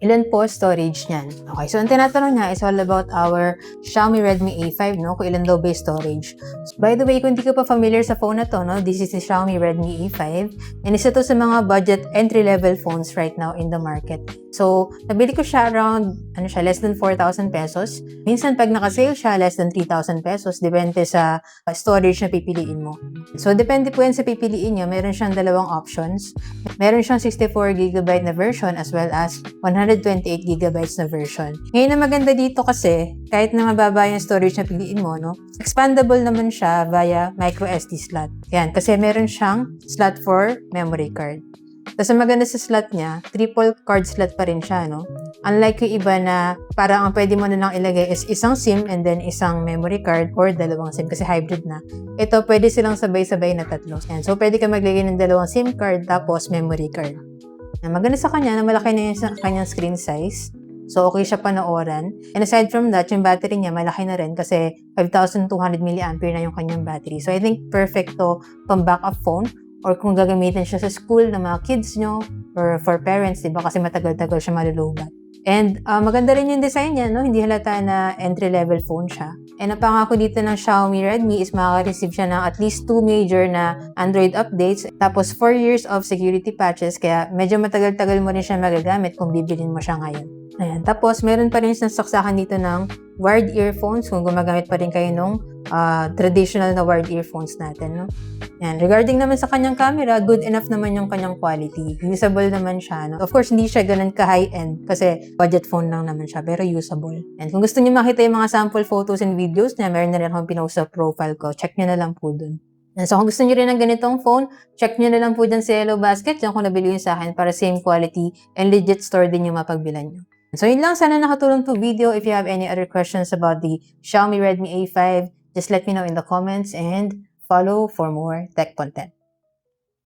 Ilan po storage niyan? Okay, so ang tinatanong niya is all about our Xiaomi Redmi A5, no? Kung ilan daw ba yung storage. So, by the way, kung hindi ka pa familiar sa phone na to, no? This is the Xiaomi Redmi A5 and isa to sa mga budget entry-level phones right now in the market. So, nabili ko siya around, less than 4,000 pesos. Minsan, pag naka-sale siya, less than 3,000 pesos. Depende sa storage na pipiliin mo. So, depende po yan sa pipiliin nyo. Meron siyang dalawang options. Meron siyang 64GB na version as well as 128GB na version. Ngayon na maganda dito kasi, kahit na mababa yung storage na piliin mo, no? Expandable naman siya via microSD slot. Yan, kasi meron siyang slot for memory card. Tapos ang maganda sa slot niya, triple card slot pa rin siya, no? Unlike yung iba na parang ang pwede mo na lang ilagay is isang SIM and then isang memory card or dalawang SIM kasi hybrid na. Ito, pwede silang sabay-sabay na tatlo. Yan. So, pwede ka maglagay ng dalawang SIM card tapos memory card. Yan. Maganda sa kanya na malaki na yung kanyang screen size. So, okay siya panooran. And aside from that, yung battery niya malaki na rin kasi 5,200 mAh na yung kanyang battery. So, I think perfect to pang backup phone or kung gagamitin siya sa school ng mga kids nyo or for parents, diba? Kasi matagal-tagal siya malulubat. And maganda rin yung design niya, no? Hindi halata na entry-level phone siya. And ang pangako dito ng Xiaomi Redmi is makaka-receive siya ng at least 2 major na Android updates, tapos 4 years of security patches, kaya medyo matagal-tagal mo rin siya magagamit kung bibilin mo siya ngayon. Ayan. Tapos, meron pa rin saksakan dito ng wired earphones kung gumagamit pa rin kayo nung traditional na wired earphones natin, no? Ayan. Regarding naman sa kanyang camera, good enough naman yung kanyang quality. Usable naman siya, no? Of course, hindi siya ganun ka-high-end kasi budget phone lang naman siya, pero usable. And kung gusto niyo makita yung mga sample photos and videos niya, meron na rin akong pinost sa profile ko. Check niyo na lang po dun. And so, kung gusto niyo rin ng ganitong phone, check niyo na lang po dyan sa Yellow Basket, dyan kung nabili yun sa akin para same quality and legit store din yung mapagbilan niyo. So, yun lang. Sana nakatulong to video. If you have any other questions about the Xiaomi Redmi A5, just let me know in the comments and follow for more tech content.